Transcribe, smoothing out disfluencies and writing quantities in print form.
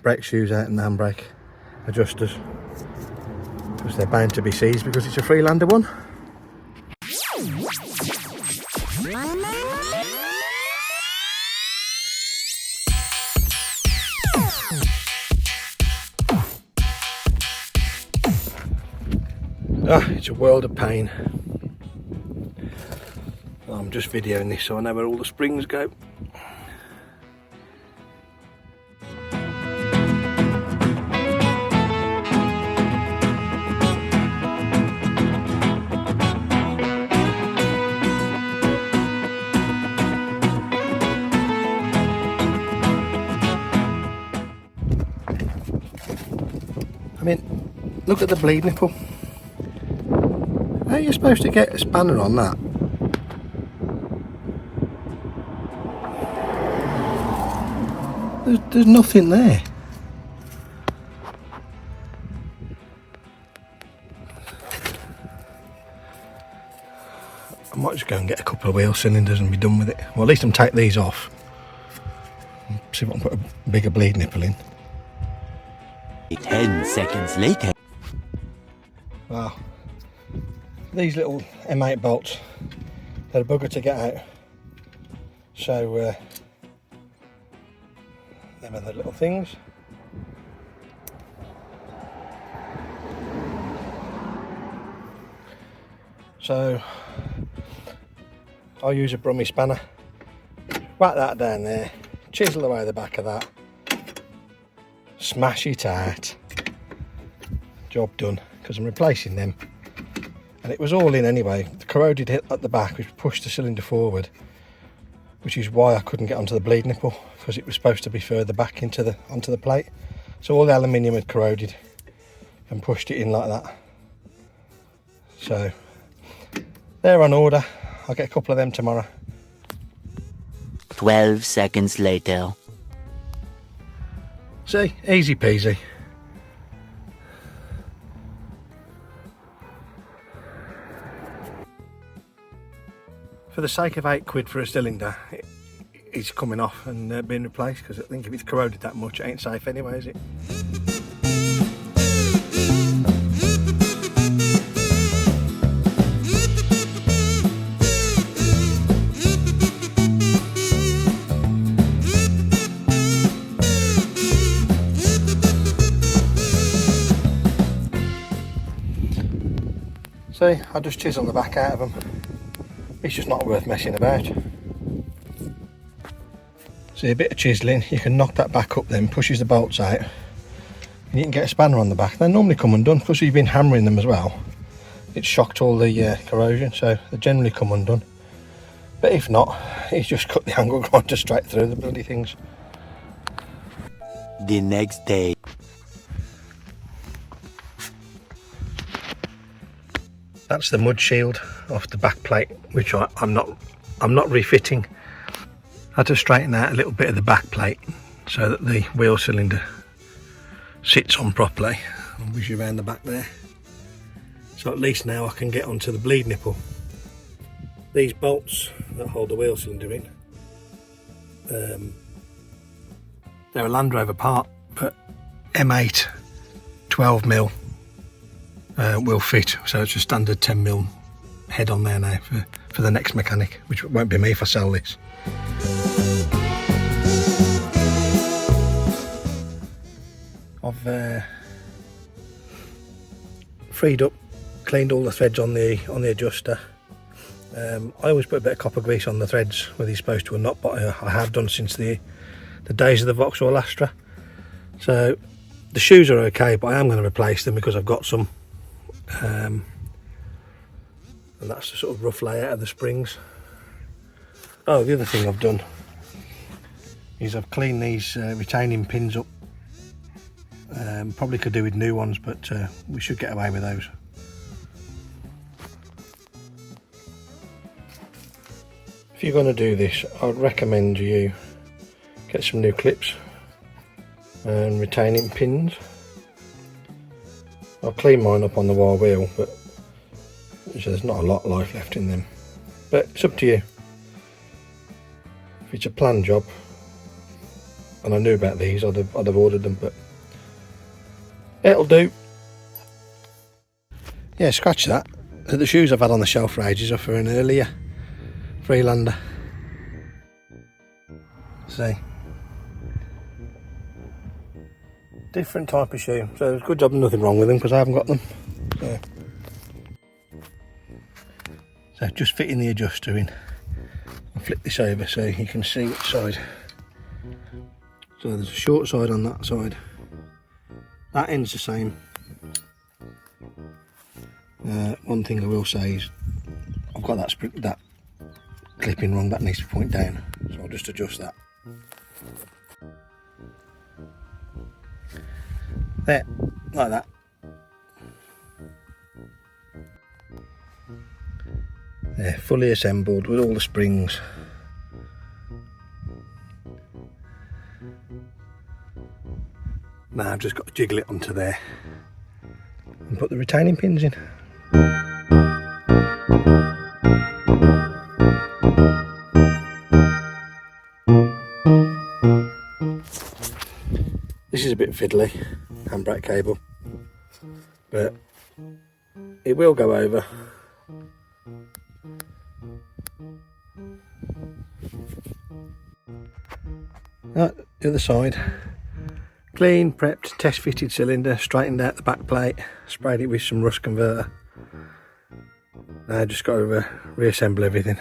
brake shoes out and the handbrake adjusters, because they're bound to be seized because it's a Freelander one. It's a world of pain. I'm just videoing this so I know where all the springs go. I mean, look at the bleed nipple. How are you supposed to get a spanner on that? There's nothing there. I might just go and get a couple of wheel cylinders and be done with it. Well, at least I'm take these off. See if I can put a bigger bleed nipple in. 10 seconds later. Wow. These little M8 bolts, they're a bugger to get out. So, them are the little things. So, I'll use a Brummie Spanner, whack that down there, chisel away the back of that, smash it out, job done, because I'm replacing them. And it was all in anyway. The corroded hit at the back, which pushed the cylinder forward, which is why I couldn't get onto the bleed nipple, because it was supposed to be further back onto the plate. So all the aluminium had corroded and pushed it in like that. So they're on order. I'll get a couple of them tomorrow. 12 seconds later. See, easy peasy. For the sake of £8 for a cylinder, it's coming off and being replaced, because I think if it's corroded that much, it ain't safe anyway, is it? See, I just chisel the back out of them. It's just not worth messing about. See, a bit of chiselling, you can knock that back up then, pushes the bolts out, and you can get a spanner on the back. They normally come undone, because you've been hammering them as well. It's shocked all the corrosion, so they generally come undone. But if not, it's just cut the angle grinder straight through the bloody things. The next day. That's the mud shield off the back plate, which I'm not refitting. I had to straighten out a little bit of the back plate so that the wheel cylinder sits on properly. I'll whiz you around the back there. So at least now I can get onto the bleed nipple. These bolts that hold the wheel cylinder in, they're a Landrover part, but M8 12mm will fit, so it's a standard 10mm head on there now for the next mechanic, which won't be me if I sell this. I've freed up, cleaned all the threads on the adjuster. I always put a bit of copper grease on the threads where they're supposed to or not, but I have done since the days of the Vauxhall Astra. So the shoes are okay, but I am going to replace them because I've got some. And that's the sort of rough layout of the springs. Oh, the other thing I've done is I've cleaned these retaining pins up. Probably could do with new ones, but we should get away with those. If you're going to do this, I'd recommend you get some new clips and retaining pins. I'll clean mine up on the wire wheel, but there's not a lot of life left in them. But it's up to you. If it's a planned job, and I knew about these, I'd have ordered them, but it'll do. Yeah, scratch that. The shoes I've had on the shelf for ages are for an earlier Freelander. See, different type of shoe. So it's a good job there's nothing wrong with them because I haven't got them. So just fitting the adjuster in. I'll flip this over so you can see which side. So there's a short side on that side. That end's the same. One thing I will say is I've got that clipping wrong. That needs to point down, so I'll just adjust that. There, like that. They're fully assembled with all the springs. Now I've just got to jiggle it onto there and put the retaining pins in. This is a bit fiddly, handbrake cable, but it will go over. Right, the other side. Clean, prepped, test fitted cylinder, straightened out the back plate, sprayed it with some rust converter. Now just got to reassemble everything.